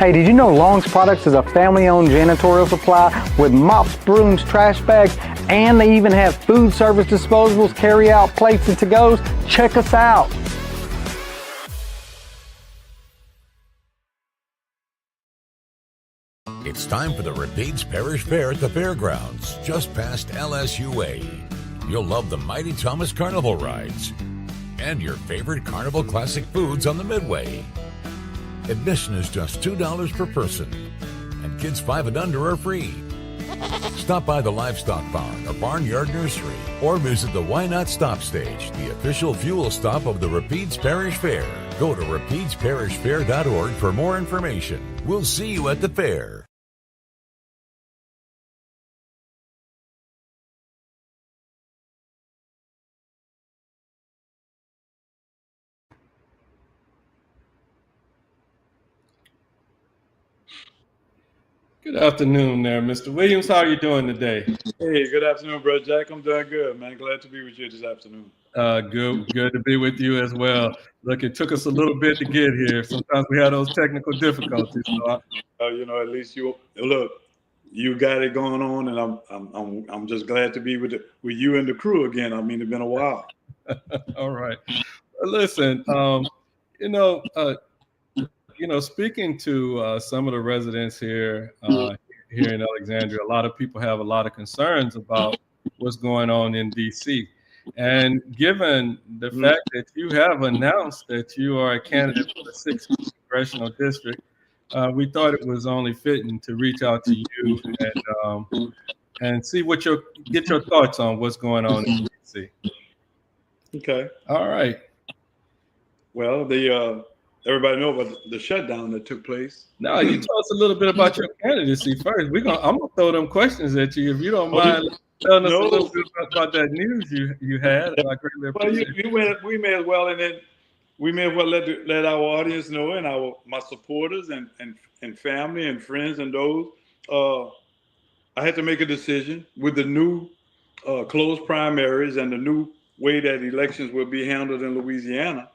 Hey, did you know Long's Products is a family-owned janitorial supply with mops, brooms, trash bags, and they even have food service disposables, carry-out plates, and to-goes? Check us out. It's time for the Rapides Parish Fair at the fairgrounds, just past LSUA. You'll love the Mighty Thomas Carnival rides and your favorite Carnival classic foods on the Midway. Admission is just $2 per person, and kids 5 and under are free. Stop by the Livestock Barn or Barnyard Nursery, or visit the Why Not Stop Stage, the official fuel stop of the Rapides Parish Fair. Go to rapidesparishfair.org for more information. We'll see you at the fair. Good afternoon there, Mr. Williams. How are you doing today? Hey, good afternoon, Brother Jack. I'm doing good, man. Glad to be with you this afternoon. Good to be with you as well. Look, it took us a little bit to get here. Sometimes we have those technical difficulties. So at least you got it going on, and I'm just glad to be with you and the crew again. I mean, it's been a while. All right. Listen, speaking to some of the residents here in Alexandria, a lot of people have a lot of concerns about what's going on in D.C. And given the fact that you have announced that you are a candidate for the 6th Congressional District, we thought it was only fitting to reach out to you and see get your thoughts on what's going on in D.C. Okay. All right. Well, everybody know about the shutdown that took place. No, you tell us a little bit about your candidacy first. I'm gonna throw them questions at you if you don't mind telling us a little bit about that news you had. I greatly appreciate it. We may as well, let our audience know, and my supporters and family and friends and those. I had to make a decision with the new closed primaries and the new way that elections will be handled in Louisiana.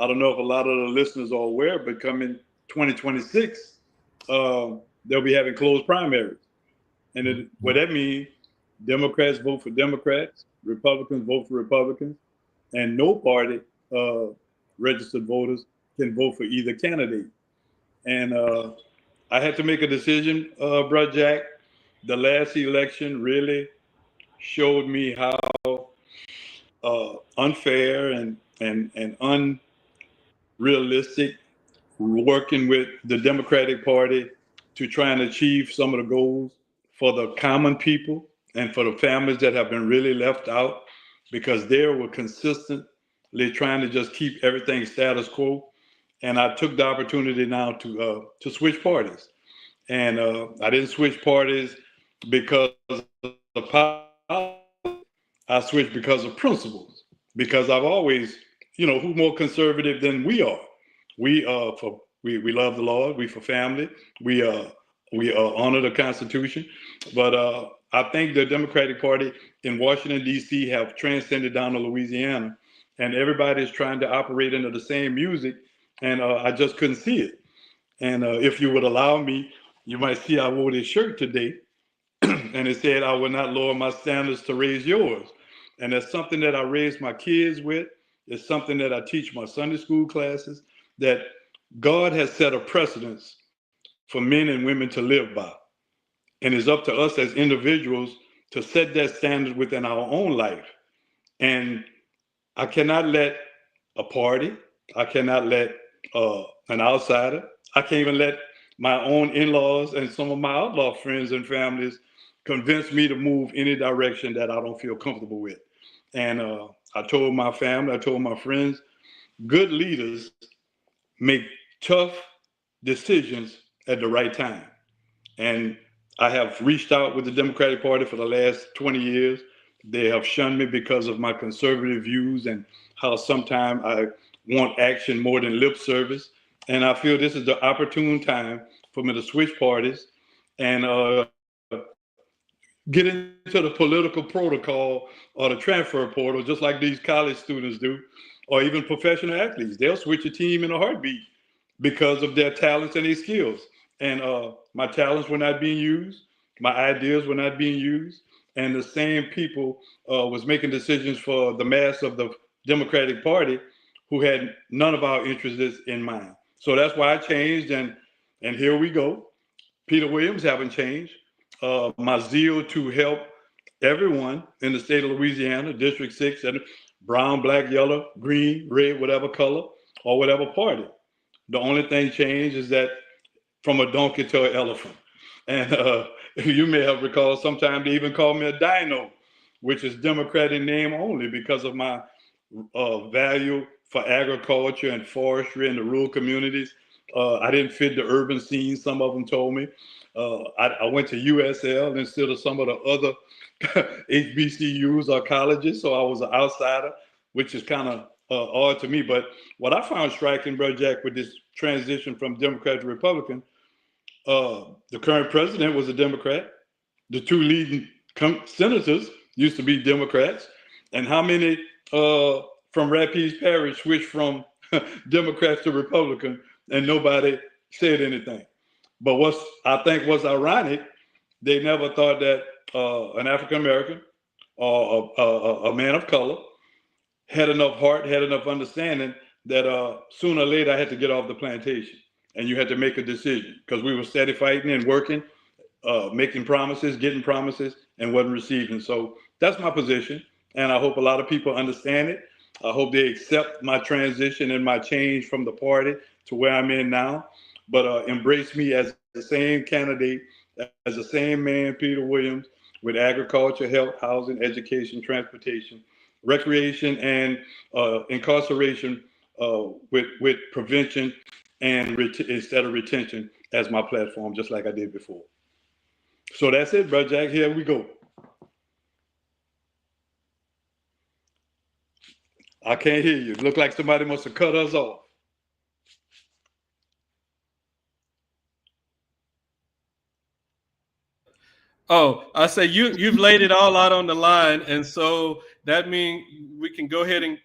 I don't know if a lot of the listeners are aware, but coming 2026, they'll be having closed primaries. And what that means, Democrats vote for Democrats, Republicans vote for Republicans, and no party registered voters can vote for either candidate. And I had to make a decision, Brother Jack. The last election really showed me how unfair and unrealistic working with the Democratic Party to try and achieve some of the goals for the common people and for the families that have been really left out, because they were consistently trying to just keep everything status quo. And I took the opportunity now to switch parties. And I didn't switch parties because of politics. I switched because of principles, because I've always, who's more conservative than we are? We love the Lord. We for family. We honor the Constitution. But I think the Democratic Party in Washington, D.C. have transcended down to Louisiana, and everybody is trying to operate under the same music, and I just couldn't see it. And if you would allow me, you might see I wore this shirt today, and it said, "I will not lower my standards to raise yours." And that's something that I raised my kids with. It's something that I teach my Sunday school classes, that God has set a precedence for men and women to live by. And it's up to us as individuals to set that standard within our own life. And I cannot let a party, I cannot let an outsider, I can't even let my own in-laws and some of my outlaw friends and families convince me to move any direction that I don't feel comfortable with. And I told my family, I told my friends, good leaders make tough decisions at the right time. And I have reached out with the Democratic Party for the last 20 years. They have shunned me because of my conservative views and how sometimes I want action more than lip service. And I feel this is the opportune time for me to switch parties and get into the political protocol or the transfer portal, just like these college students do, or even professional athletes. They'll switch a team in a heartbeat because of their talents and their skills. and my talents were not being used, my ideas were not being used, and the same people was making decisions for the mass of the Democratic Party who had none of our interests in mind. So that's why I changed, and here we go. Peter Williams haven't changed. My zeal to help everyone in the state of Louisiana, District 6, and brown, black, yellow, green, red, whatever color, or whatever party. The only thing changed is that from a donkey to an elephant. And you may have recalled sometimes they even called me a dino, which is Democratic name only because of my value for agriculture and forestry in the rural communities. I didn't fit the urban scene, some of them told me. I went to USL instead of some of the other HBCUs or colleges, so I was an outsider, which is kind of odd to me. But what I found striking, Brother Jack, with this transition from Democrat to Republican, the current president was a Democrat. The two leading senators used to be Democrats. And how many from Rapides Parish switched from Democrats to Republican and nobody said anything? But what I think was ironic, they never thought that an African American or a man of color had enough heart, had enough understanding that sooner or later I had to get off the plantation. And you had to make a decision because we were steady fighting and working, making promises, getting promises, and wasn't receiving. So that's my position. And I hope a lot of people understand it. I hope they accept my transition and my change from the party to where I'm in now, but embrace me as the same candidate, as the same man, Peter Williams, with agriculture, health, housing, education, transportation, recreation, and incarceration with prevention and instead of retention as my platform, just like I did before. So that's it, Brother Jack. Here we go. I can't hear you. It looked like somebody must have cut us off. Oh, I say you've laid it all out on the line, and so that means we can go ahead and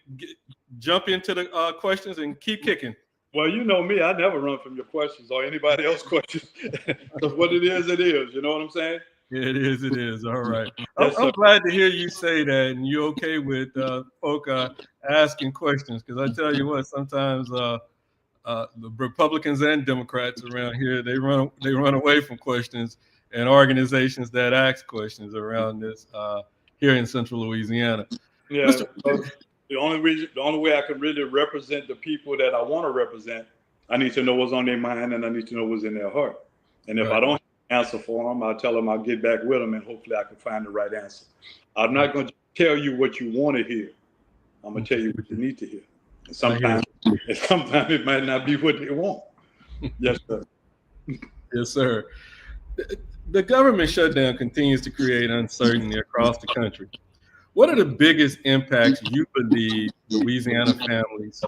jump into the questions and keep kicking. Well, you know me, I never run from your questions or anybody else's questions. Because what it is, you know what I'm saying? It is. All right. I'm glad to hear you say that, and you're okay with folk asking questions, because I tell you what, sometimes the Republicans and Democrats around here, they run away from questions and organizations that ask questions around this here in Central Louisiana. Yeah. The only way I can really represent the people that I want to represent, I need to know what's on their mind and I need to know what's in their heart. And if I don't have an answer for them, I'll tell them I'll get back with them and hopefully I can find the right answer. I'm not going to tell you what you want to hear. I'm going to tell you what you need to hear. And sometimes it might not be what they want. Yes, sir. Yes, sir. The government shutdown continues to create uncertainty across the country. What are the biggest impacts you believe Louisiana families,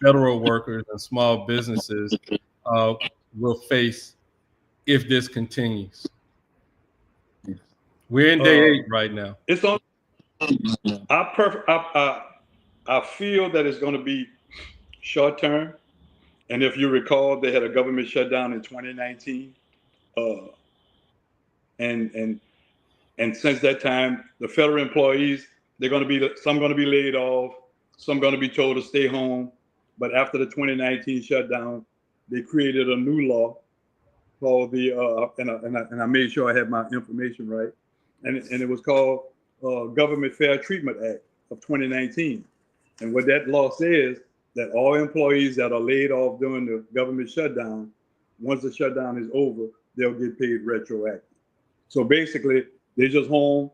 federal workers, and small businesses will face if this continues? We're in day 8 right now. It's on. I feel that it's going to be short term. And if you recall, they had a government shutdown in 2019. And since that time, the federal employees, some going to be laid off, some going to be told to stay home. But after the 2019 shutdown, they created a new law called and I made sure I had my information right, and it was called Government Fair Treatment Act of 2019. And what that law says, that all employees that are laid off during the government shutdown, once the shutdown is over, they'll get paid retroactive. So basically, they're just home,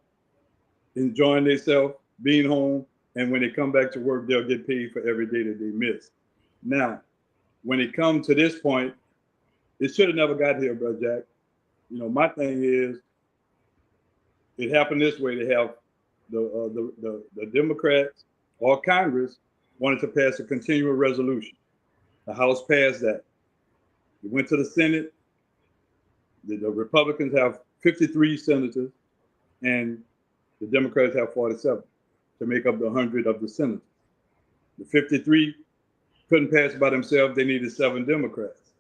enjoying themselves, being home, and when they come back to work, they'll get paid for every day that they miss. Now, when it comes to this point, it should have never got here, Brother Jack. You know, my thing is, it happened this way. They have the Democrats or Congress wanted to pass a continuing resolution. The House passed that. It went to the Senate. The Republicans have 53 senators, and the Democrats have 47 to make up the 100 of the senators. The 53 couldn't pass by themselves. They needed 7 Democrats.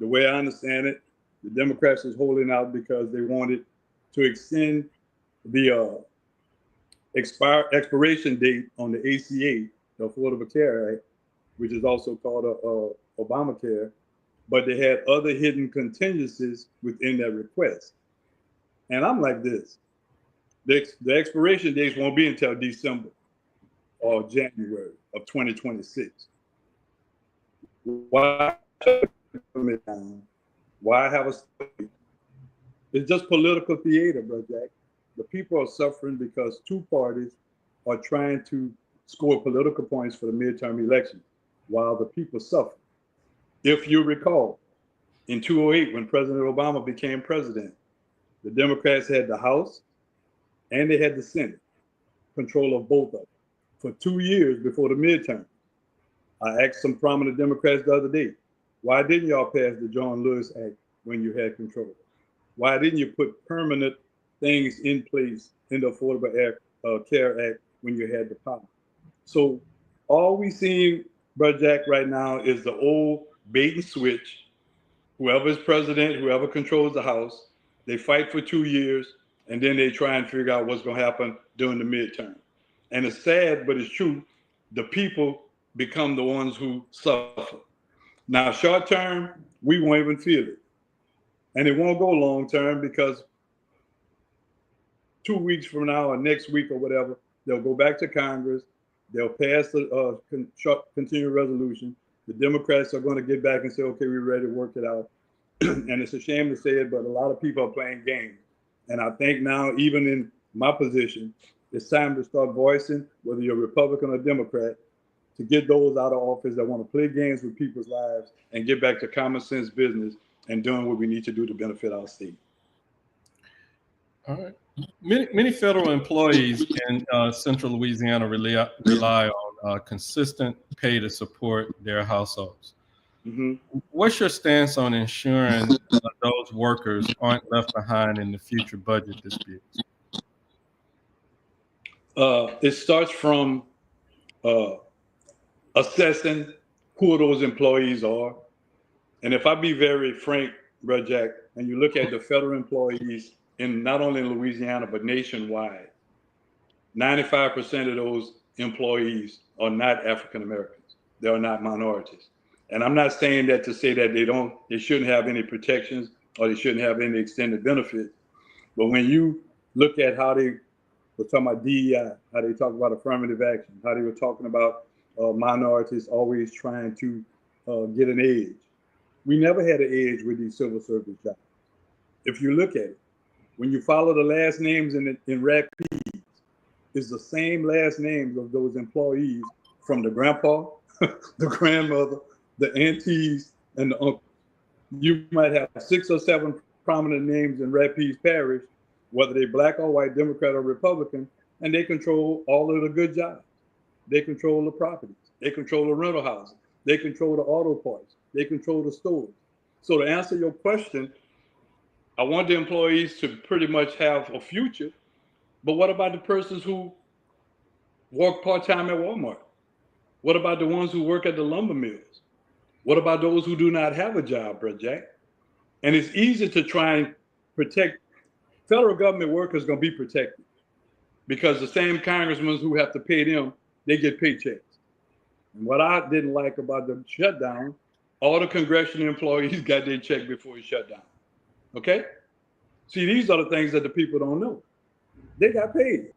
The way I understand it, The Democrats was holding out because they wanted to extend the expiration date on the ACA, the Affordable Care Act, which is also called Obamacare, but they had other hidden contingencies within that request. And I'm like this, the expiration dates won't be until December or January of 2026. Why Why have a state? It's just political theater, bro, Jack. The people are suffering because two parties are trying to score political points for the midterm election while the people suffer. If you recall, in 2008, when President Obama became president, the Democrats had the House and they had the Senate, control of both of them, for 2 years before the midterm. I asked some prominent Democrats the other day, why didn't y'all pass the John Lewis Act when you had control? Why didn't you put permanent things in place in the Affordable Care Act when you had the power? So all we see, Brother Jack, right now is the old bait and switch. Whoever is president, whoever controls the House, they fight for 2 years, and then they try and figure out what's going to happen during the midterm. And it's sad, but it's true. The people become the ones who suffer. Now, short term, we won't even feel it. And it won't go long term because 2 weeks from now or next week or whatever, they'll go back to Congress. They'll pass the continuing resolution. The Democrats are going to get back and say, okay, we're ready to work it out. And it's a shame to say it, but a lot of people are playing games. And I think now, even in my position, it's time to start voicing, whether you're Republican or Democrat, to get those out of office that want to play games with people's lives and get back to common sense business and doing what we need to do to benefit our state. All right. Many federal employees in central Louisiana rely on consistent pay to support their households. Mm-hmm. What's your stance on ensuring those workers aren't left behind in the future budget disputes? It starts from assessing who those employees are. And if I be very frank, Brother Jack, and you look at the federal employees in not only in Louisiana, but nationwide, 95% of those employees are not African Americans. They are not minorities. And I'm not saying that to say that they shouldn't have any protections or they shouldn't have any extended benefits. But when you look at how they were talking about DEI, how they talk about affirmative action, how they were talking about minorities always trying to get an edge. We never had an edge with these civil service jobs. If you look at it, when you follow the last names in rapids, it's the same last names of those employees from the grandpa, the grandmother, the aunties, and the uncle. You might have 6 or 7 prominent names in Rapides Parish, whether they're black or white, Democrat or Republican, and they control all of the good jobs. They control the properties. They control the rental houses. They control the auto parts. They control the stores. So to answer your question, I want the employees to pretty much have a future, but what about the persons who work part-time at Walmart? What about the ones who work at the lumber mills? What about those who do not have a job, Brother Jack? And it's easy to try and protect. Federal government workers going to be protected because the same congressmen who have to pay them, they get paychecks. And what I didn't like about the shutdown, all the congressional employees got their check before it shut down. Okay? See, these are the things that the people don't know. They got paid.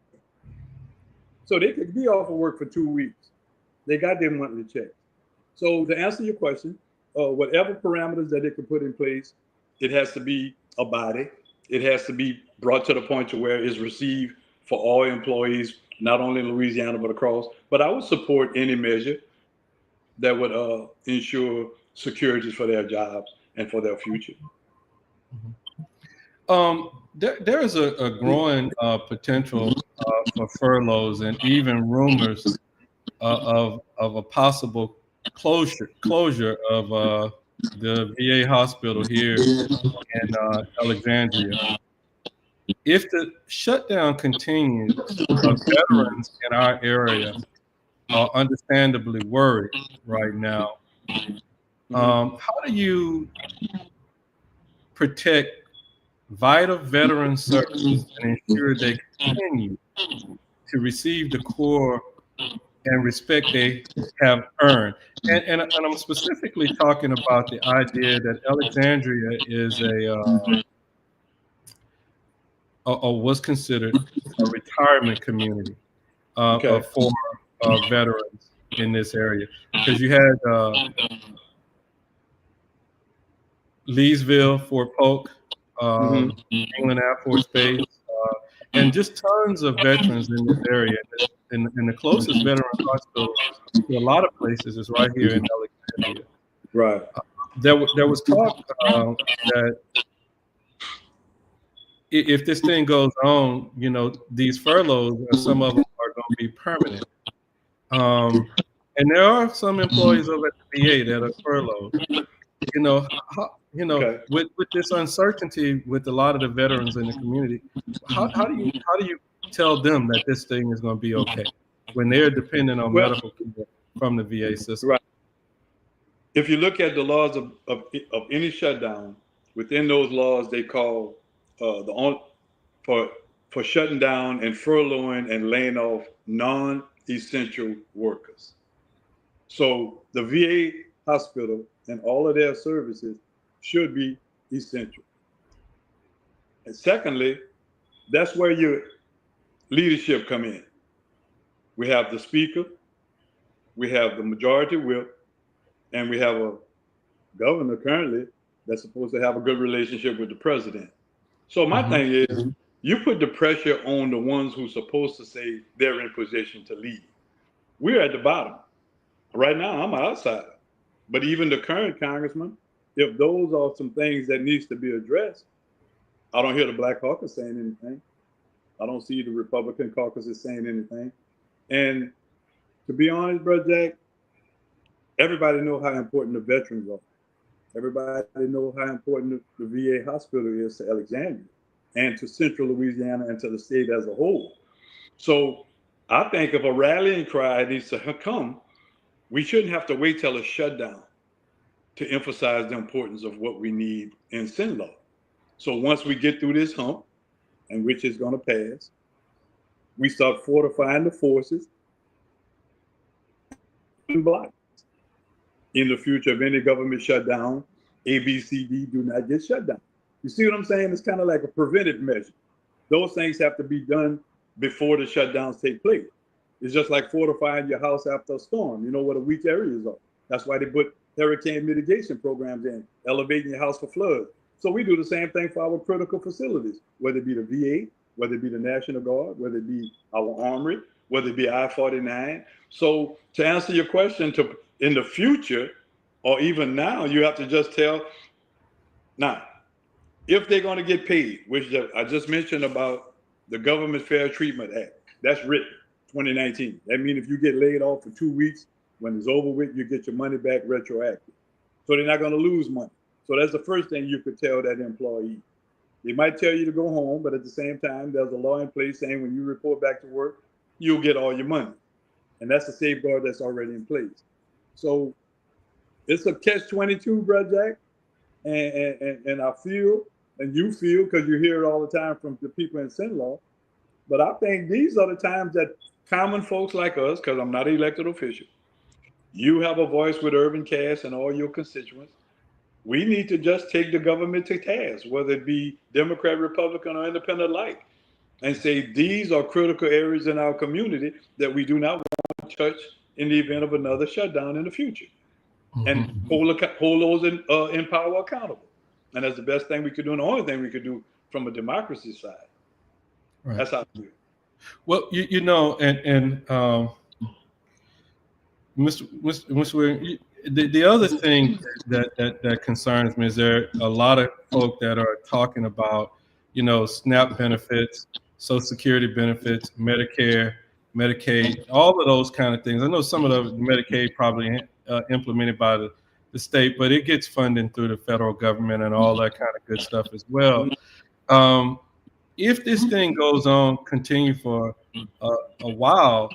So they could be off of work for 2 weeks. They got their monthly check. So to answer your question, whatever parameters that they can put in place, it has to be a body. It has to be brought to the point to where it's received for all employees, not only in Louisiana, but across. But I would support any measure that would ensure security for their jobs and for their future. There is a growing potential for furloughs and even rumors of a possible closure of the VA hospital here in Alexandria. If the shutdown continues, veterans in our area are understandably worried right now. How do you protect vital veteran services and ensure they continue to receive the core and respect they have earned. And I'm specifically talking about the idea that Alexandria is was considered a retirement community for veterans in this area, because you had Leesville, Fort Polk, England Air Force Base, and just tons of veterans in this area. And the closest veteran hospital to a lot of places is right here in Alexandria. Right. There was talk that if this thing goes on, these furloughs, some of them are going to be permanent. And there are some employees over at the VA that are furloughed. With this uncertainty with a lot of the veterans in the community, how do you tell them that this thing is going to be okay when they're dependent on medical care from the VA system? Right. If you look at the laws of any shutdown, within those laws they call for shutting down and furloughing and laying off non-essential workers. So the VA hospital and all of their services should be essential. And secondly, that's where your leadership come in. We have the speaker, we have the majority whip, and we have a governor currently that's supposed to have a good relationship with the president. So my thing is, you put the pressure on the ones who's supposed to say they're in position to lead. We're at the bottom. Right now, I'm an outsider. But even the current congressman, if those are some things that needs to be addressed, I don't hear the Black Caucus saying anything. I don't see the Republican caucus is saying anything. And to be honest, Bro Jack, everybody knows how important the veterans are. Everybody knows how important the VA hospital is to Alexandria and to Central Louisiana and to the state as a whole. So I think if a rallying cry needs to come, we shouldn't have to wait till a shutdown to emphasize the importance of what we need in sin law. So once we get through this hump, and which is going to pass, we start fortifying the forces and block. In the future of any government shutdown, A, B, C, D do not get shut down. You see what I'm saying? It's kind of like a preventive measure. Those things have to be done before the shutdowns take place. It's just like fortifying your house after a storm. You know what the weak areas are. That's why they put hurricane mitigation programs in, elevating your house for floods. So we do the same thing for our critical facilities, whether it be the VA, whether it be the National Guard, whether it be our Armory, whether it be I-49. So to answer your question, in the future, or even now, you have to just tell, now, if they're going to get paid, which I just mentioned about the Government Fair Treatment Act, that's written 2019. That means if you get laid off for 2 weeks, when it's over with, you get your money back retroactive. So they're not going to lose money. So that's the first thing you could tell that employee. They might tell you to go home, but at the same time, there's a law in place saying when you report back to work, you'll get all your money. And that's a safeguard that's already in place. So it's a catch-22, Brother Jack. And I feel, and you feel, because you hear it all the time from the people in Sin Law. But I think these are the times that common folks like us, because I'm not an elected official, you have a voice with UrbanCast and all your constituents. We need to just take the government to task, whether it be Democrat, Republican, or independent alike, and say these are critical areas in our community that we do not want to touch in the event of another shutdown in the future. And hold those in power accountable. And that's the best thing we could do, and the only thing we could do from a democracy side. Right. That's how I do it. Well, Mr. Williams, the other thing that concerns me is there are a lot of folk that are talking about, SNAP benefits, Social Security benefits, Medicare, Medicaid, all of those kind of things. I know some of the Medicaid probably implemented by the state, but it gets funding through the federal government and all that kind of good stuff as well. If this thing goes on, continue for a while,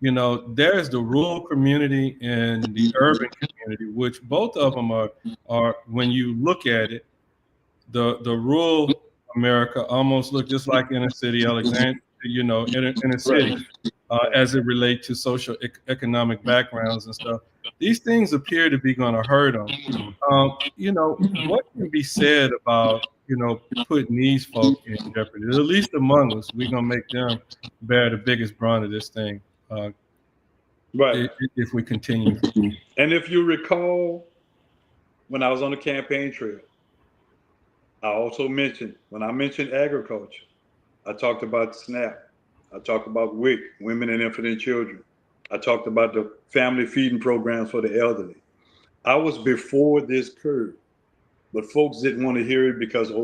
there's the rural community and the urban community, which both of them are when you look at it, the rural America almost look just like inner city Alexandria, inner city, as it relates to social economic backgrounds and stuff. These things appear to be going to hurt them. What can be said about, putting these folk in jeopardy? At least among us, we're going to make them bear the biggest brunt of this thing. Right. If we continue. And if you recall, when I was on the campaign trail, I also mentioned, when I mentioned agriculture, I talked about SNAP. I talked about WIC, women and infant children. I talked about the family feeding programs for the elderly. I was before this curve, but folks didn't want to hear it because, that's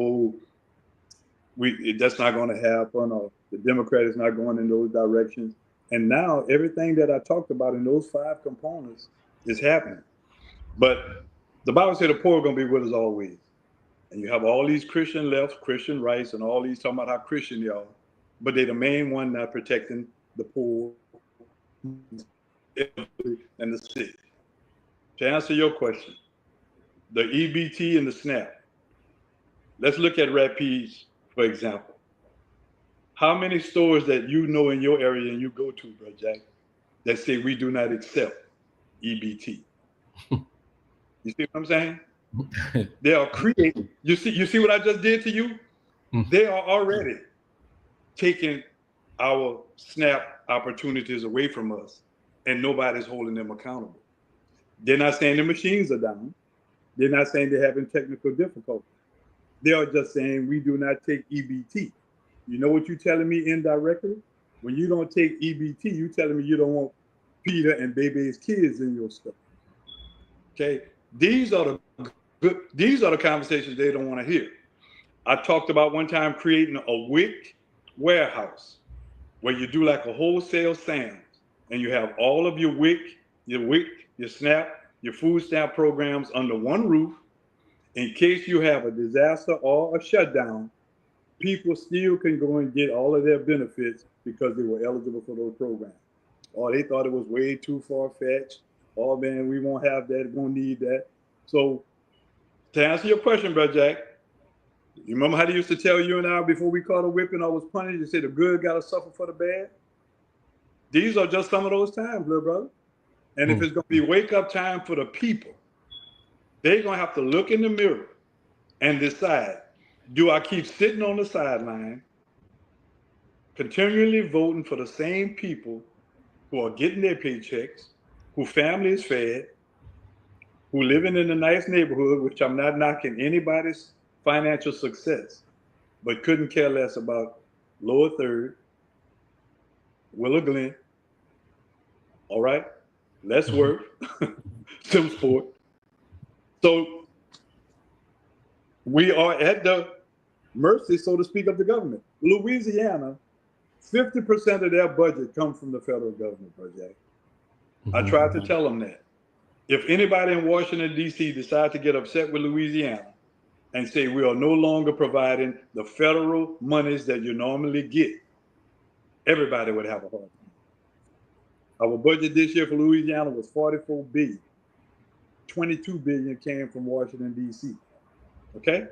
not going to happen, or the Democrat is not going in those directions. And now everything that I talked about in those 5 components is happening. But the Bible said the poor are going to be with us always. And you have all these Christian left, Christian rights, and all these talking about how Christian they are, but they're the main one not protecting the poor and the sick. To answer your question, the EBT and the SNAP. Let's look at Rapides, for example. How many stores that you know in your area and you go to, Brother Jack, that say we do not accept EBT? You see what I'm saying? They are creating. You see what I just did to you? They are already taking our SNAP opportunities away from us, and nobody's holding them accountable. They're not saying the machines are down. They're not saying they're having technical difficulties. They are just saying we do not take EBT. You know what you're telling me indirectly? When you don't take EBT, you're telling me you don't want Peter and Baby's kids in your stuff. Okay, these are the conversations they don't want to hear. I talked about one time creating a WIC warehouse where you do like a wholesale Sam's, and you have all of your WIC, your SNAP, your food stamp programs under one roof. In case you have a disaster or a shutdown, people still can go and get all of their benefits because they were eligible for those programs. Or they thought it was way too far-fetched. Oh man, we won't have that, we're gonna need that. So to answer your question, Brother Jack, you remember how they used to tell you and I before we caught a whipping or was punished, they said the good gotta suffer for the bad? These are just some of those times, little brother. And if it's gonna be wake up time for the people, they're gonna have to look in the mirror and decide, do I keep sitting on the sideline, continually voting for the same people who are getting their paychecks, who family is fed, who living in a nice neighborhood, which I'm not knocking anybody's financial success, but couldn't care less about Lower Third, Willow Glen, all right, less work, Simsport. So we are at the mercy, so to speak, of the government. Louisiana, 50% of their budget comes from the federal government, Jack. I tried to tell them that. If anybody in Washington, D.C. decide to get upset with Louisiana and say we are no longer providing the federal monies that you normally get, everybody would have a hard time. Our budget this year for Louisiana was $44 billion. $22 billion came from Washington, D.C. Okay?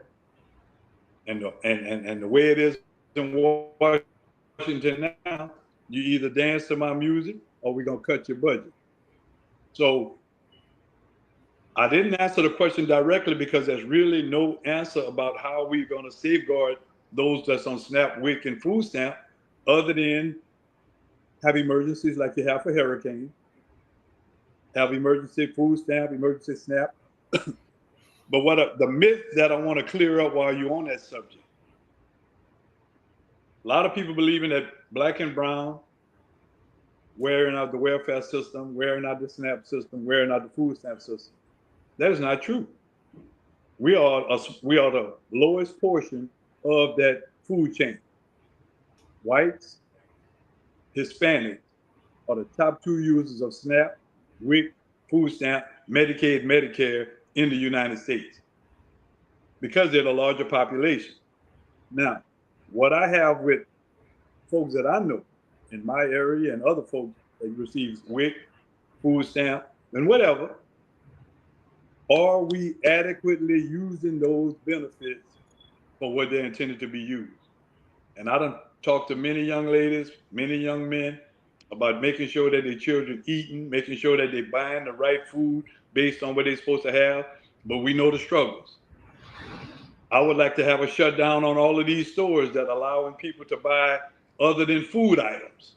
And the way it is in Washington now, you either dance to my music or we're going to cut your budget. So I didn't answer the question directly because there's really no answer about how we're going to safeguard those that's on SNAP, WIC, and food stamp, other than have emergencies like you have for hurricane, have emergency food stamp, emergency SNAP. But the myth that I want to clear up while you're on that subject, a lot of people believing that black and brown, wearing out the welfare system, wearing out the SNAP system, wearing out the food stamp system. That is not true. We are the lowest portion of that food chain. Whites, Hispanics are the top 2 users of SNAP, WIC, food stamp, Medicaid, Medicare in the United States because they're the larger population. Now, what I have with folks that I know in my area and other folks that receive WIC, food stamp, and whatever, are we adequately using those benefits for what they're intended to be used. And I done talked to many young ladies, many young men about making sure that their children eating, making sure that they're buying the right food based on what they're supposed to have. But we know the struggles. I would like to have a shutdown on all of these stores that allowing people to buy other than food items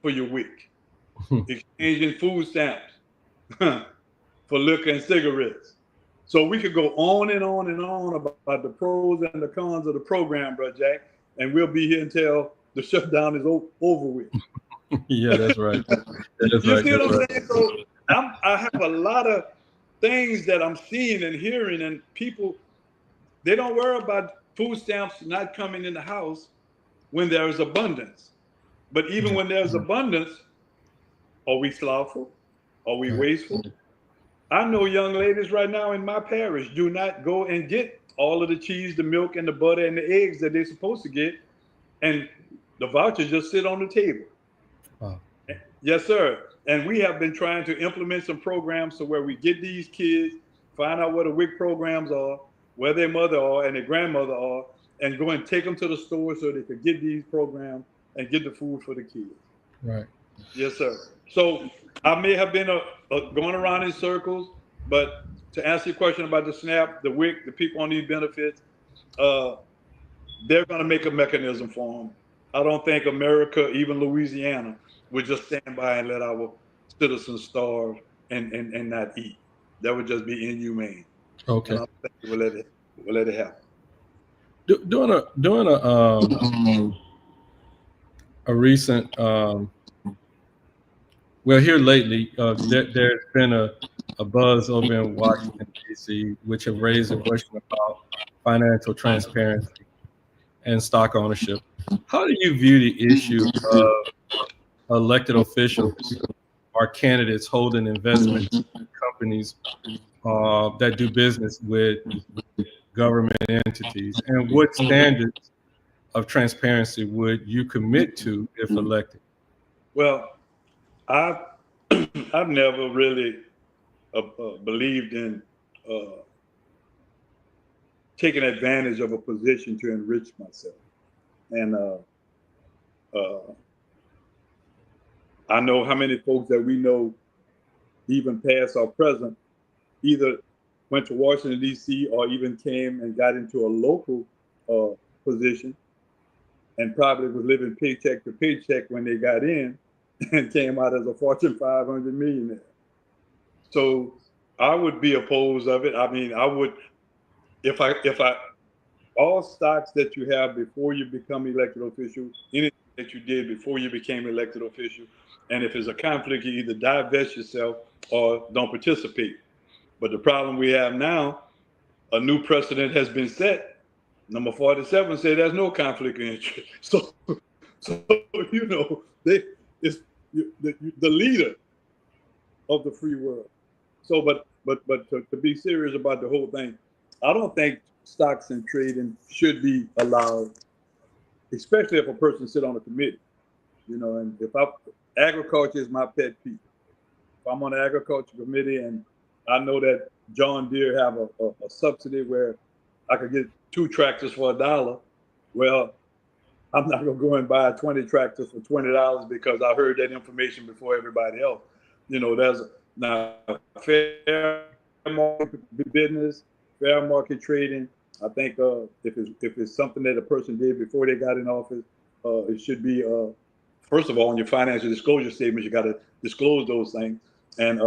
for your week, exchanging food stamps for liquor and cigarettes. So we could go on and on and on about the pros and the cons of the program, bro, Jack, and we'll be here until the shutdown is over with. Yeah, that's right. You see what I'm saying? So I have a lot of things that I'm seeing and hearing, and people, they don't worry about food stamps not coming in the house when there is abundance. But even when there's abundance, are we slothful? Are we wasteful? I know young ladies right now in my parish do not go and get all of the cheese, the milk, and the butter and the eggs that they're supposed to get, and the vouchers just sit on the table. Wow. Yes, sir. And we have been trying to implement some programs so where we get these kids, find out what the WIC programs are, where their mother are and their grandmother are, and go and take them to the store so they could get these programs and get the food for the kids. Right. Yes, sir. So I may have been going around in circles, but to answer your question about the SNAP, the WIC, the people on these benefits, they're going to make a mechanism for them. I don't think America, even Louisiana, would just stand by and let our citizens starve and not eat. That would just be inhumane. Okay. And I don't think we'll let it happen. Doing a recent well, here lately, there's been a buzz over in Washington, D.C., which have raised a question about financial transparency and stock ownership. How do you view the issue of elected officials or candidates holding investment companies that do business with government entities? And what standards of transparency would you commit to if elected? Well, I've never really believed in taking advantage of a position to enrich myself, and I know how many folks that we know, even past or present, either went to Washington D.C. or even came and got into a local position, and probably was living paycheck to paycheck when they got in, and came out as a Fortune 500 millionaire. So I would be opposed of it. I mean, I would, if I, all stocks that you have before you become elected official, anything that you did before you became elected official, and if there's a conflict, you either divest yourself or don't participate. But the problem we have now, a new precedent has been set. Number 47 said there's no conflict of interest. So you know, it's the leader of the free world. So, but to be serious about the whole thing, I don't think stocks and trading should be allowed, especially if a person sit on a committee. You know, and agriculture is my pet peeve. If I'm on the agriculture committee and I know that John Deere have a subsidy where I could get 2 tractors for $1, well, I'm not gonna go and buy 20 tractors for $20 because I heard that information before everybody else. You know, there's now fair market business, fair market trading. I think if it's something that a person did before they got in office, it should be first of all, on your financial disclosure statements, you got to disclose those things. And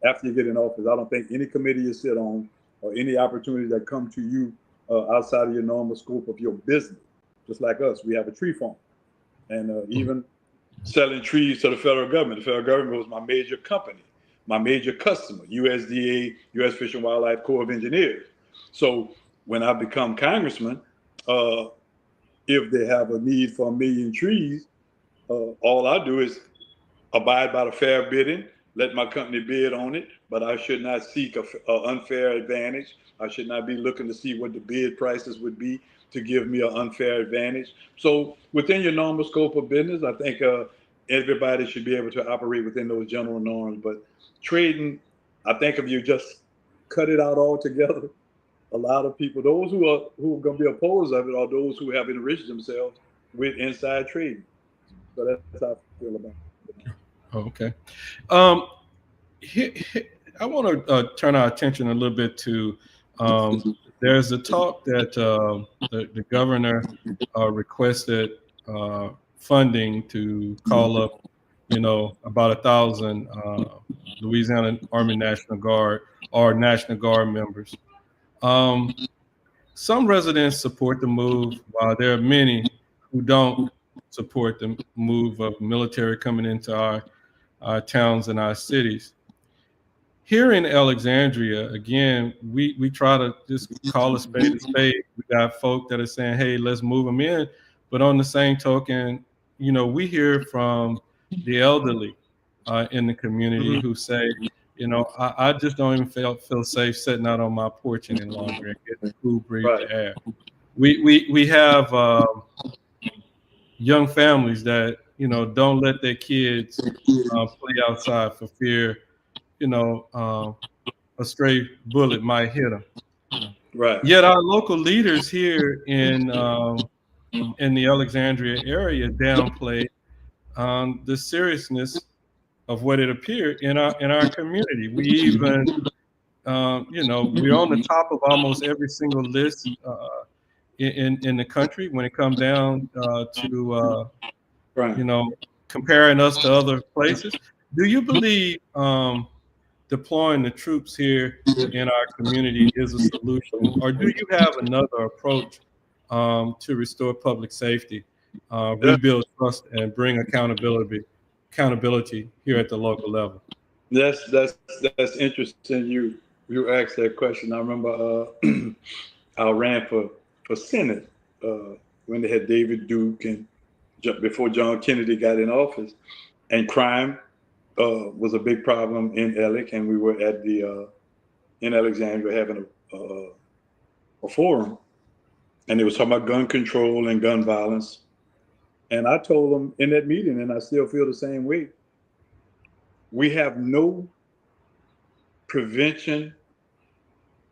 after you get in office, I don't think any committee you sit on or any opportunities that come to you outside of your normal scope of your business. Just like us, we have a tree farm, and even selling trees to the federal government. The federal government was my major company, my major customer, USDA, U.S. Fish and Wildlife Corps of Engineers. So when I become congressman, if they have a need for 1 million trees, all I do is abide by the fair bidding, let my company bid on it, but I should not seek an unfair advantage. I should not be looking to see what the bid prices would be to give me an unfair advantage. So within your normal scope of business, I think everybody should be able to operate within those general norms. But trading, I think if you just cut it out altogether, a lot of people, those who are going to be opposed of it, are those who have enriched themselves with inside trading. So that's how I feel about it. Okay. I want to turn our attention a little bit to there's a talk that the governor requested funding to call up, about 1,000 Louisiana Army National Guard or National Guard members. Some residents support the move, while there are many who don't support the move of military coming into our towns and our cities. Here in Alexandria, again, we try to just call a spade a spade. We got folk that are saying, hey, let's move them in. But on the same token, we hear from the elderly in the community who say, I just don't even feel safe sitting out on my porch any longer and getting the cool breeze of air. We have young families that, don't let their kids play outside for fear a stray bullet might hit them. Right. Yet our local leaders here in the Alexandria area downplay the seriousness of what it appeared in our community. We even, we're on the top of almost every single list in the country when it comes down to comparing us to other places. Do you believe deploying the troops here in our community is a solution, or do you have another approach to restore public safety, rebuild trust, and bring accountability here at the local level? That's interesting. You asked that question. I remember I ran for Senate when they had David Duke and before John Kennedy got in office, and crime was a big problem in Alec, and we were at the in Alexandria having a forum, and they was talking about gun control and gun violence. And I told them in that meeting, and I still feel the same way, we have no prevention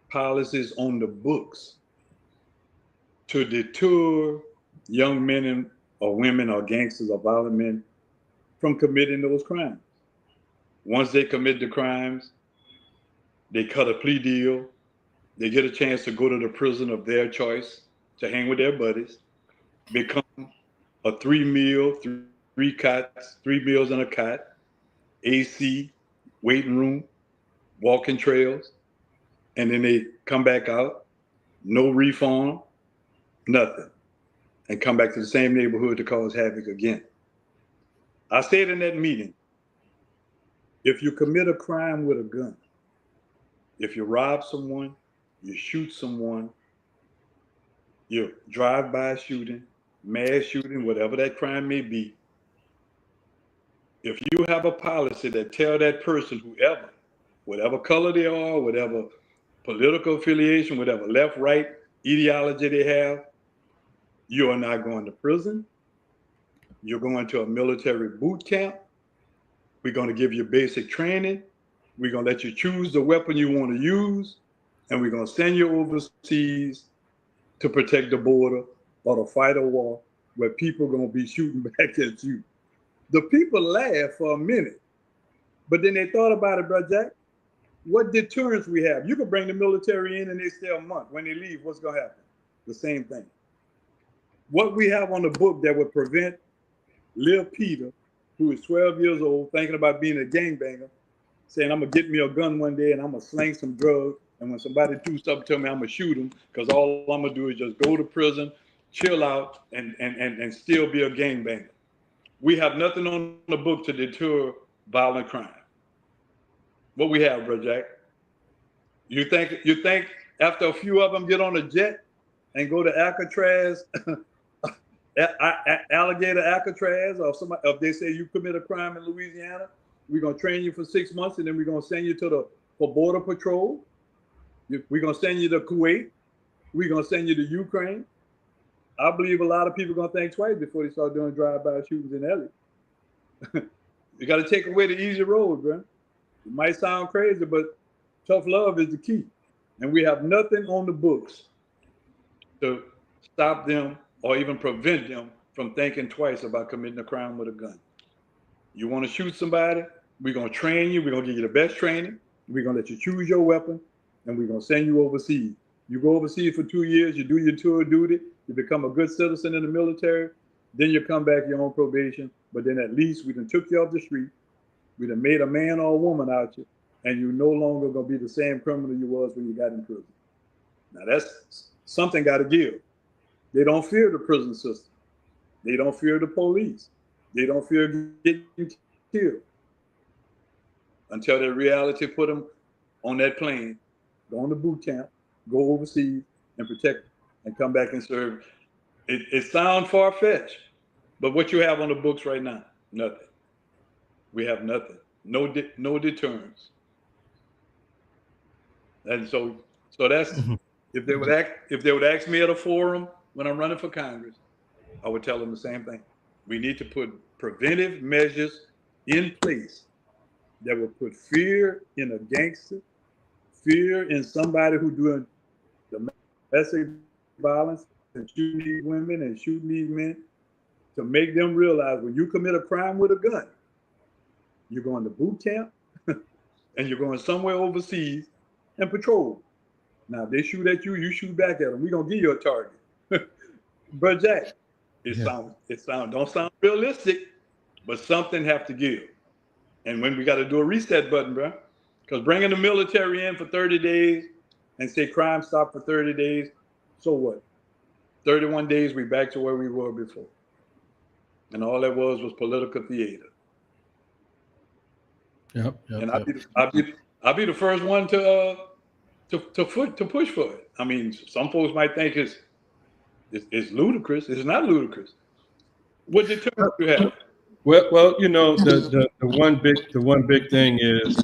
policies on the books to deter young men or women or gangsters or violent men from committing those crimes. Once they commit the crimes, they cut a plea deal, they get a chance to go to the prison of their choice to hang with their buddies, become a 3-meal, 3 cots, 3 meals in a cot, AC, waiting room, walking trails, and then they come back out, no reform, nothing, and come back to the same neighborhood to cause havoc again. I said in that meeting, if you commit a crime with a gun, if you rob someone, you shoot someone, you drive-by shooting, mass shooting, whatever that crime may be, if you have a policy that tell that person, whoever, whatever color they are, whatever political affiliation, whatever left, right ideology they have, you are not going to prison. You're going to a military boot camp. We're going to give you basic training. We're going to let you choose the weapon you want to use. And we're going to send you overseas to protect the border or to fight a war where people are going to be shooting back at you. The people laughed for a minute, but then they thought about it, bro, Jack. What deterrence we have? You can bring the military in and they stay a month. When they leave, what's going to happen? The same thing. What we have on the book that would prevent Lil Peter, who is 12 years old, thinking about being a gangbanger, saying, I'm going to get me a gun one day and I'm going to sling some drugs. And when somebody do something to me, I'm going to shoot them, because all I'm going to do is just go to prison, chill out, and still be a gangbanger. We have nothing on the book to deter violent crime. What we have, bro, Jack? You think after a few of them get on a jet and go to Alcatraz, alligator Alcatraz, or somebody, if they say you commit a crime in Louisiana, we're gonna train you for 6 months and then we're gonna send you for border patrol. We're gonna send you to Kuwait. We're gonna send you to Ukraine. I believe a lot of people are gonna think twice before they start doing drive-by shootings in LA. You got to take away the easy road, bro. It might sound crazy, but tough love is the key. And we have nothing on the books to stop them or even prevent them from thinking twice about committing a crime with a gun. You want to shoot somebody, we're going to train you, we're going to give you the best training, we're going to let you choose your weapon, and we're going to send you overseas. You go overseas for 2 years, you do your tour of duty, you become a good citizen in the military, then you come back, you're on probation, but then at least we done took you off the street, we done made a man or a woman out you, and you're no longer going to be the same criminal you was when you got in prison. Now that's something got to give. They don't fear the prison system. They don't fear the police. They don't fear getting killed until their reality put them on that plane, go on the boot camp, go overseas and protect and come back and serve. It sounds far-fetched, but what you have on the books right now, nothing. We have nothing. No deterrence. And so that's if they would ask me at a forum when I'm running for Congress, I would tell them the same thing. We need to put preventive measures in place that will put fear in a gangster, fear in somebody who's doing domestic violence and shooting these women and shooting these men, to make them realize when you commit a crime with a gun, you're going to boot camp and you're going somewhere overseas and patrol. Now, if they shoot at you, you shoot back at them. We're going to give you a target. But Jack, it don't sound realistic, but something have to give. And when we got to do a reset button, bro, because bringing the military in for 30 days and say crime stop for 30 days, so what? 31 days, we back to where we were before. And all that was political theater. Yep. And I'll be the first one to push for it. I mean, some folks might think it's ludicrous. It's not ludicrous. What deterrence you have? Well, you know, the one big thing is,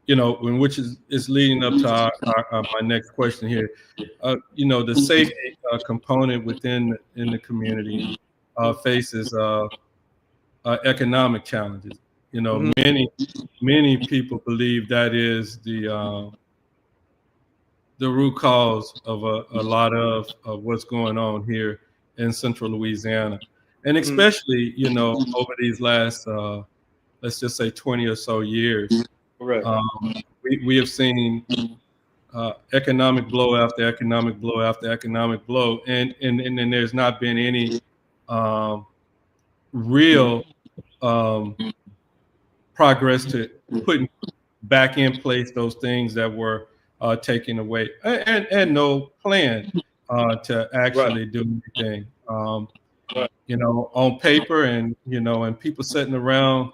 you know, which is leading up to my next question here. You know, the safety component within the community faces economic challenges. You know, many people believe that is the root cause of a lot of what's going on here in central Louisiana. And especially, you know, over these last, let's just say 20 or so years, Correct. We have seen economic blow after economic blow after economic blow. And there's not been any real progress to putting back in place those things that were taken away, and no plan to actually do anything. You know, on paper, and you know, and people sitting around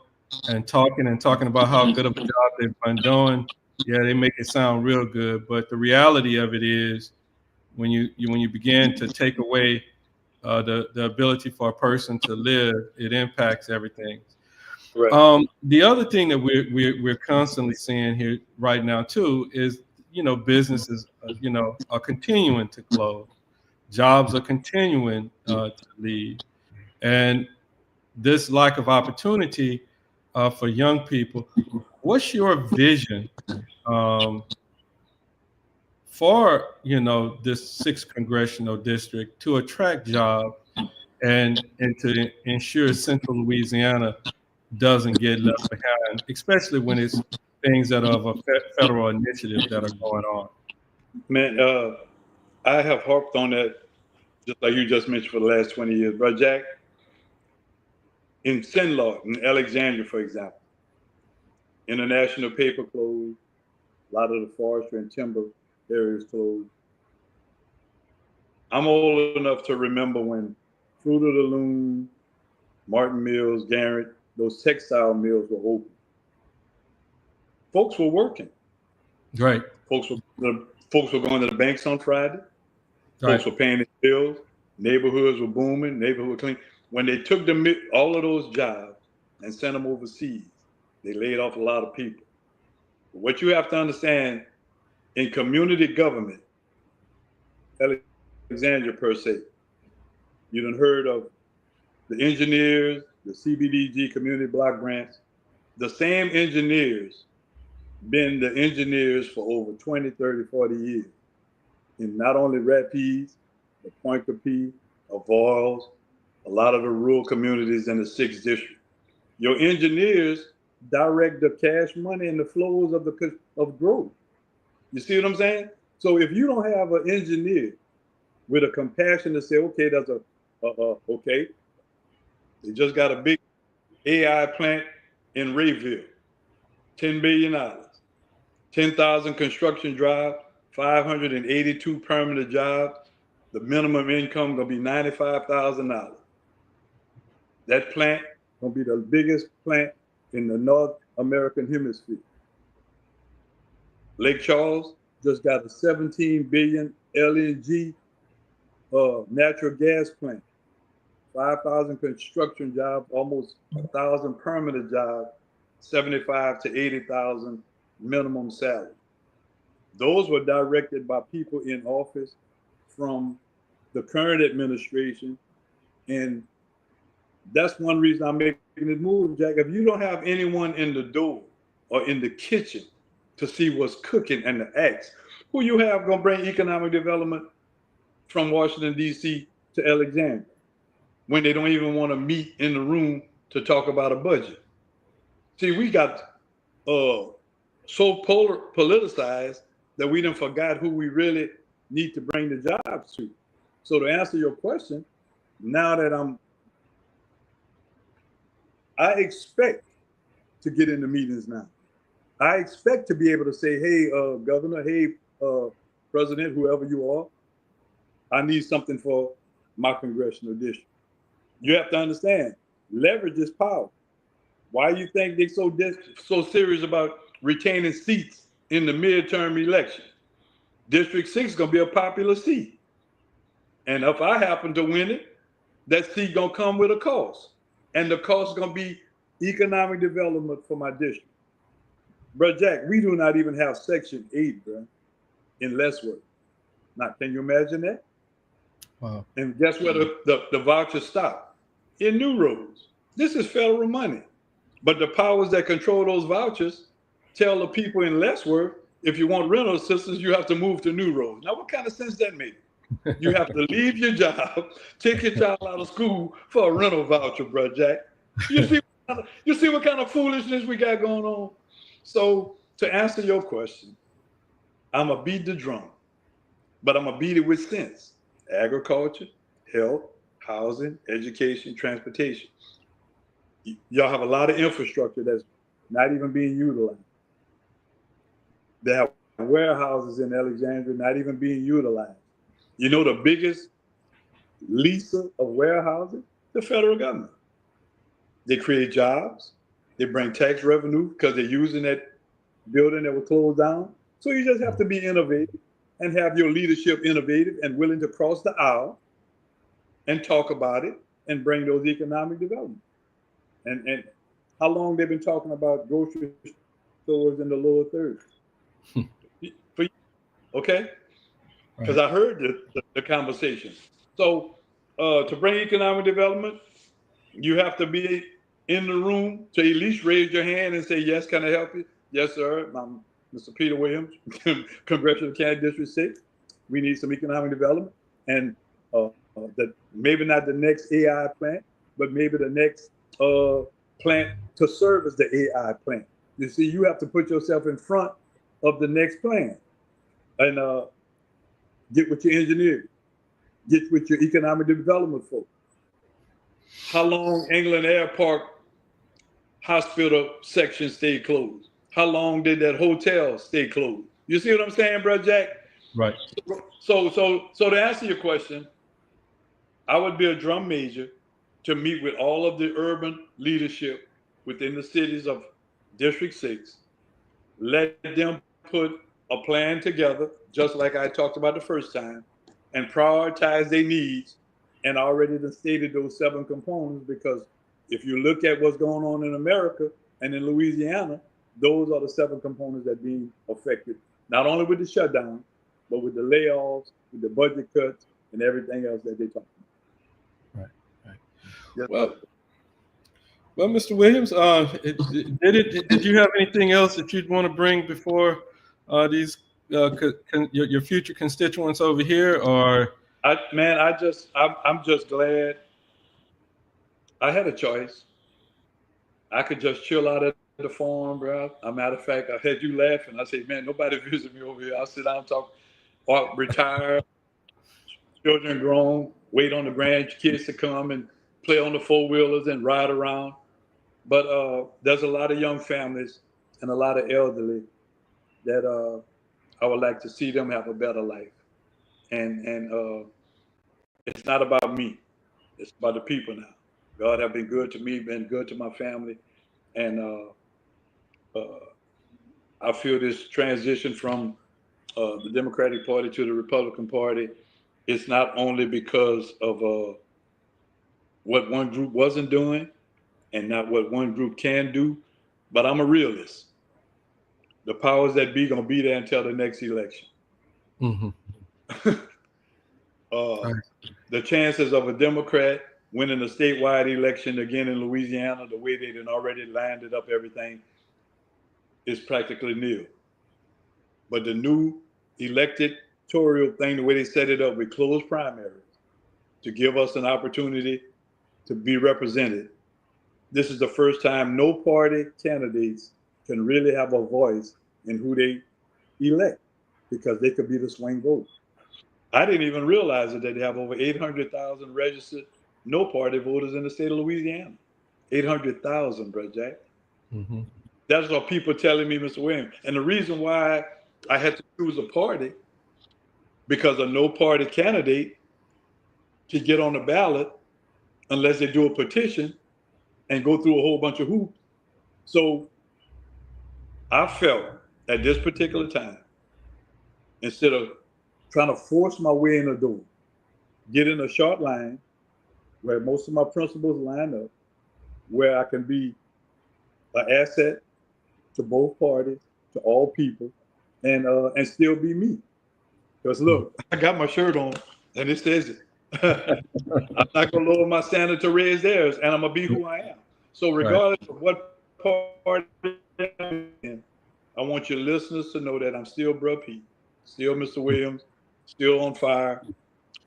and talking about how good of a job they've been doing. Yeah, they make it sound real good, but the reality of it is, when you begin to take away the ability for a person to live, it impacts everything. Right. The other thing that we're constantly seeing here right now too is, you know, businesses you know, are continuing to close, jobs are continuing to leave, and this lack of opportunity for young people. What's your vision for, you know, this 6th congressional district to attract jobs and to ensure Central Louisiana doesn't get left behind, especially when it's things that are of a federal initiative that are going on? Man, I have harped on that, just like you just mentioned, for the last 20 years. Bro, Jack, in Sinlaw, in Alexandria, for example, International Paper closed, a lot of the forestry and timber areas closed. I'm old enough to remember when Fruit of the Loom, Martin Mills, Garrett, those textile mills were open. Folks were working. Right. Folks were going to the banks on Friday. Right. Folks were paying their bills. Neighborhoods were booming. Neighborhoods were clean. When they took all of those jobs and sent them overseas, they laid off a lot of people. But what you have to understand, in community government, Alexandria per se, you done heard of the engineers, the CBDG community block grants. The same engineers been the engineers for over 20, 30, 40 years in not only Rapides, but Point Coupee, Avoyelles, a lot of the rural communities in the 6th district. Your engineers direct the cash money and the flows of growth. You see what I'm saying? So if you don't have an engineer with a compassion to say, okay, that's okay, they just got a big AI plant in Rayville, $10 billion, 10,000 construction jobs, 582 permanent jobs. The minimum income gonna be $95,000. That plant gonna be the biggest plant in the North American hemisphere. Lake Charles just got a 17 billion LNG natural gas plant, 5,000 construction jobs, almost 1,000 permanent jobs, 75 to 80,000 minimum salary. Those were directed by people in office from the current administration. And that's one reason I'm making this move, Jack. If you don't have anyone in the door or in the kitchen to see what's cooking and to ask, who you have gonna bring economic development from Washington, D.C. to Alexandria when they don't even want to meet in the room to talk about a budget? See, we got so politicized that we done forgot who we really need to bring the jobs to. So to answer your question, now that I expect to get into meetings now. I expect to be able to say, hey, Governor, hey, President, whoever you are, I need something for my congressional district. You have to understand, leverage is power. Why do you think they're so serious about retaining seats in the midterm election? District 6 is gonna be a popular seat. And if I happen to win it, that seat gonna come with a cost. And the cost is gonna be economic development for my district. Bro, Jack, we do not even have Section 8, bro, in Leesworth. Now, can you imagine that? Wow. And guess where the vouchers stop? In New Roads. This is federal money. But the powers that control those vouchers tell the people in Leesworth, if you want rental assistance, you have to move to New Roads. Now, what kind of sense that makes? You have to leave your job, take your child out of school for a rental voucher, bro, Jack. You see what kind of foolishness we got going on? So to answer your question, I'm gonna beat the drum, but I'm gonna beat it with sense. Agriculture, health, housing, education, transportation. Y'all have a lot of infrastructure that's not even being utilized. They have warehouses in Alexandria not even being utilized. You know the biggest leaser of warehouses? The federal government. They create jobs. They bring tax revenue because they're using that building that was closed down. So you just have to be innovative and have your leadership innovative and willing to cross the aisle and talk about it and bring those economic development. And how long they've been talking about grocery stores in the lower thirds? Okay? Because I heard the conversation. So to bring economic development, you have to be in the room to at least raise your hand and say, yes, can I help you? Yes, sir. I'm Mr. Peter Williams, Congressional Candidate District 6. We need some economic development. And maybe not the next AI plant, but maybe the next plant to serve as the AI plant. You see, you have to put yourself in front of the next plan and get with your engineers, get with your economic development folks. How long England Airport Hospital section stayed closed? How long did that hotel stay closed? You see what I'm saying, bro, Jack? Right. So to answer your question, I would be a drum major to meet with all of the urban leadership within the cities of District 6, let them put a plan together, just like I talked about the first time, and prioritize their needs. And I already stated those 7 components, because if you look at what's going on in America and in Louisiana, those are the 7 components that are being affected, not only with the shutdown, but with the layoffs, with the budget cuts, and everything else that they talk about. Right. Yes, Well, Well, Mr. Williams, did you have anything else that you'd want to bring before these your future constituents over here, or? I'm just glad I had a choice. I could just chill out at the farm, bro. As a matter of fact, I had you laughing. I said, man, nobody visit me over here. I'll sit down, talk, or retire, children grown, wait on the grandkids to come and play on the four-wheelers and ride around. But there's a lot of young families and a lot of elderly that I would like to see them have a better life. And it's not about me. It's about the people now. God have been good to me, been good to my family. And I feel this transition from the Democratic Party to the Republican Party, it's not only because of what one group wasn't doing and not what one group can do, but I'm a realist. The powers that be gonna be there until the next election. Mm-hmm. The chances of a Democrat winning a statewide election again in Louisiana, the way they done already landed up everything, is practically nil. But the new electoral thing, the way they set it up with closed primaries to give us an opportunity to be represented, this is the first time no party candidates can really have a voice in who they elect, because they could be the swing vote. I didn't even realize that they have over 800,000 registered no party voters in the state of Louisiana. 800,000, bro, Jack. Mm-hmm. That's what people telling me, Mr. Williams. And the reason why I had to choose a party, because a no party candidate to get on the ballot unless they do a petition and go through a whole bunch of hoops. So I felt at this particular time, instead of trying to force my way in the door, get in a short line where most of my principles line up, where I can be an asset to both parties, to all people, and still be me. Because look, I got my shirt on and it says it. I'm not gonna lower my standard to raise theirs, and I'm gonna be who I am. So regardless of what party I'm in, I want your listeners to know that I'm still Bro Pete, still Mr. Williams, still on fire,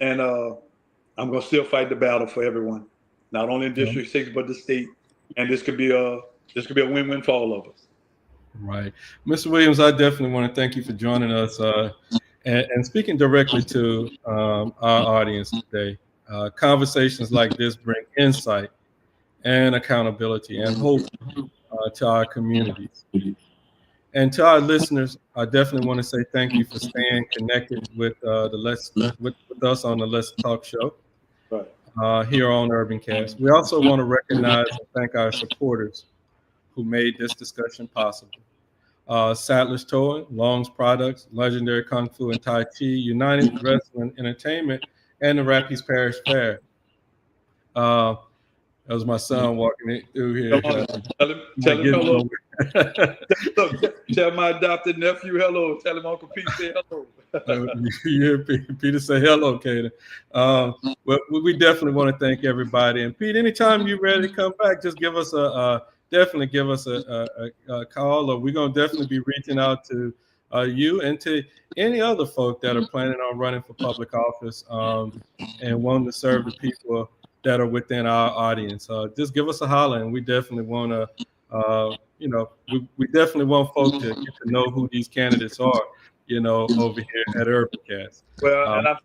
and I'm gonna still fight the battle for everyone, not only in District 6 but the state. And this could be a win-win for all of us. Right, Mr. Williams, I definitely want to thank you for joining us and speaking directly to our audience today. Conversations like this bring insight and accountability and hope to our communities. And to our listeners, I definitely want to say thank you for staying connected with with us on the Let's Talk show here on UrbanCast. We also want to recognize and thank our supporters who made this discussion possible. Sadler's Towing, Long's Products, Legendary Kung Fu and Tai Chi, United Wrestling Entertainment, and the Rapides Parish Fair. That was my son walking through here. Tell him hello. Tell my adopted nephew hello. Tell him Uncle Pete say hello. You hear Peter say hello, Kaden. Well, we definitely want to thank everybody. And Pete, anytime you're ready to come back, just give us definitely give us a call, or we're going to definitely be reaching out to you and to any other folk that are planning on running for public office and wanting to serve the people that are within our audience. Just give us a holler, and we definitely want to, we definitely want folks to get to know who these candidates are, over here at UrbanCast. Well,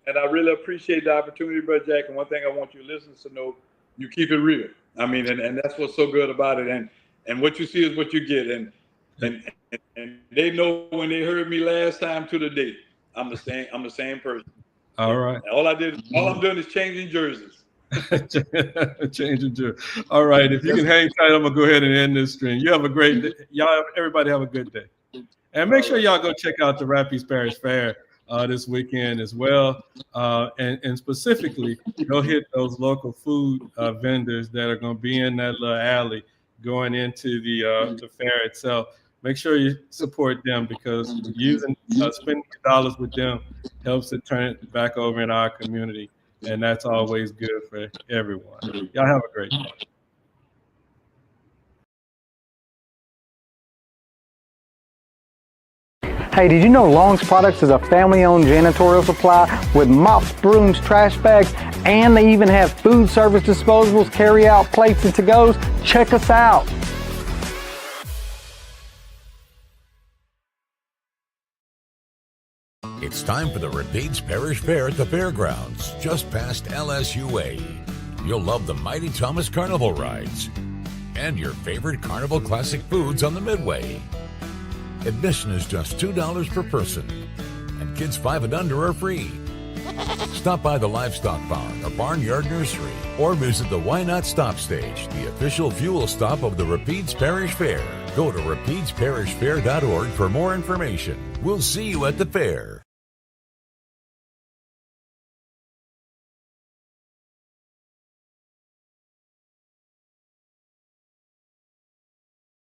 and I really appreciate the opportunity, Brother Jack. And one thing I want your listeners to know, you keep it real. I mean, and that's what's so good about it. And what you see is what you get. And they know when they heard me last time to the date, I'm the same person. All right. All I'm doing is changing jerseys. Changing jerseys. All right. If you can hang tight, I'm gonna go ahead and end this stream. You have a great day. Everybody have a good day. And make sure y'all go check out the Rapides Parish Fair this weekend as well. And specifically, go hit those local food vendors that are going to be in that little alley going into the fair itself. Make sure you support them, because spending dollars with them helps to turn it back over in our community. And that's always good for everyone. Y'all have a great day. Hey, did you know Long's Products is a family-owned janitorial supply with mops, brooms, trash bags, and they even have food service disposables, carry-out plates, and to-goes? Check us out. It's time for the Rapides Parish Fair at the fairgrounds, just past LSUA. You'll love the Mighty Thomas Carnival rides and your favorite Carnival classic foods on the Midway. Admission is just $2 per person, and kids 5 and under are free. Stop by the Livestock Barn or Barnyard Nursery, or visit the Why Not Stop Stage, the official fuel stop of the Rapides Parish Fair. Go to rapidesparishfair.org for more information. We'll see you at the fair.